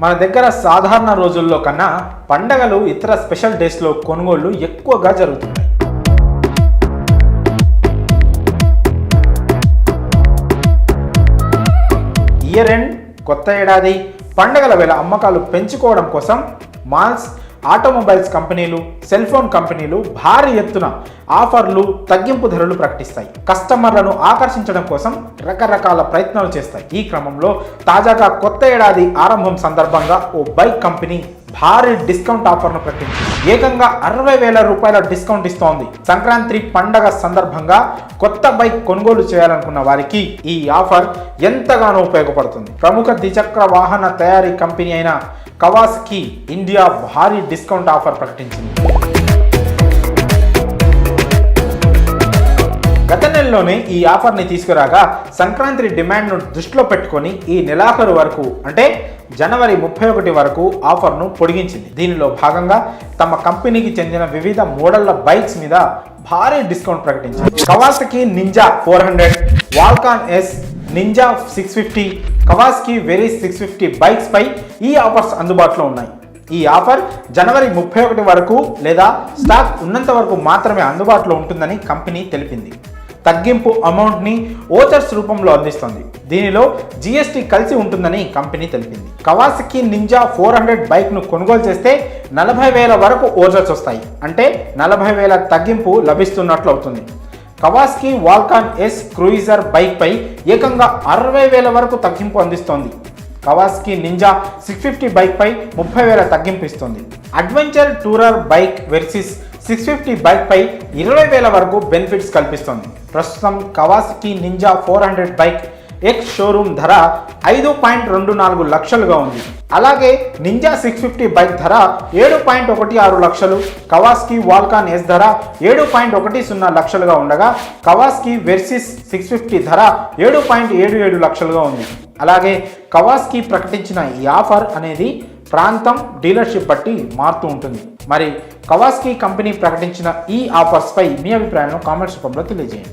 మన దగ్గర సాధారణ రోజుల్లో కన్నా పండగలు ఇతర స్పెషల్ డేస్లో కొనుగోళ్లు ఎక్కువగా జరుగుతున్నాయి. ఇయర్ ఎండ్, కొత్త ఏడాది, పండగల వేళ అమ్మకాలు పెంచుకోవడం కోసం మాల్స్, ఆటోమొబైల్స్ కంపెనీలు, సెల్ ఫోన్ కంపెనీలు భారీ ఎత్తున ఆఫర్లు, తగ్గింపు ధరలు ప్రకటిస్తాయి. కస్టమర్లను ఆకర్షించడం కోసం రకరకాల ప్రయత్నాలు చేస్తాయి. ఈ క్రమంలో తాజాగా కొత్త ఏడాది ఆరంభం సందర్భంగా ఓ బైక్ కంపెనీ భారీ డిస్కౌంట్ ఆఫర్ను ప్రకటించింది. ఏకంగా 60,000 రూపాయల డిస్కౌంట్ ఇస్తోంది. సంక్రాంతి పండగ సందర్భంగా కొత్త బైక్ కొనుగోలు చేయాలనుకున్న వారికి ఈ ఆఫర్ ఎంతగానో ఉపయోగపడుతుంది. ప్రముఖ ద్విచక్ర వాహన తయారీ కంపెనీ అయిన కవాసకి ఇండియా భారీ డిస్కౌంట్ ఆఫర్ ప్రకటించింది. గత నెలలోనే ఈ ఆఫర్ని తీసుకురాగా సంక్రాంతి డిమాండ్ను దృష్టిలో పెట్టుకొని ఈ నెలాఖరు వరకు అంటే జనవరి 31 వరకు ఆఫర్ను పొడిగించింది. దీనిలో భాగంగా తమ కంపెనీకి చెందిన వివిధ మోడళ్ల బైక్స్ మీద భారీ డిస్కౌంట్ ప్రకటించింది. Kawasaki Ninja 400, Vulcan S, Ninja 650, Kawasaki Versys 650 bikes పై ఈ ఆఫర్స్ అందుబాటులో ఉన్నాయి. ఈ ఆఫర్ జనవరి 31 వరకు లేదా స్టాక్ ఉన్నంత వరకు మాత్రమే అందుబాటులో ఉంటుందని కంపెనీ తెలిపింది. తగ్గింపు అమౌంట్ని ఓచర్స్ రూపంలో అందిస్తుంది. దీనిలో జీఎస్టీ కలిసి ఉంటుందని కంపెనీ తెలిపింది. కవాసకి నింజా 400 బైక్ను కొనుగోలు చేస్తే 40,000 వరకు ఓచర్స్ వస్తాయి. అంటే 40,000 తగ్గింపు లభిస్తున్నట్లు అవుతుంది. కవాసకి వాల్కాన్ ఎస్ క్రూయిజర్ బైక్ పై ఏకంగా 60,000 వరకు తగ్గింపు అందిస్తోంది. కవాసకి నింజా 650 బైక్ పై 30,000 తగ్గింపు ఇస్తుంది. Adventure tourer bike Versys 650 bike పై 20,000 వరకు బెనిఫిట్స్ కల్పిస్తుంది. ప్రస్తుతం Kawasaki Ninja 400 bike ex showroom ధర 5.24 లక్షలుగా ఉంది. అలాగే నింజా 650 బైక్ ధర 7.16 లక్షలు, కవాసకి వాల్కాన్ ఎస్ ధర 7.10 లక్షలుగా ఉండగా కవాసకి వెర్సెస్ 650 ధర 7.77 లక్షలుగా ఉంది. అలాగే కవాసకి ప్రకటించిన ఈ ఆఫర్ అనేది ప్రాంతం, డీలర్షిప్ బట్టి మారుతూ ఉంటుంది. మరి కవాసకి కంపెనీ ప్రకటించిన ఈ ఆఫర్స్ పై మీ అభిప్రాయాలను కామెంట్స్ రూపంలో తెలియజేయండి.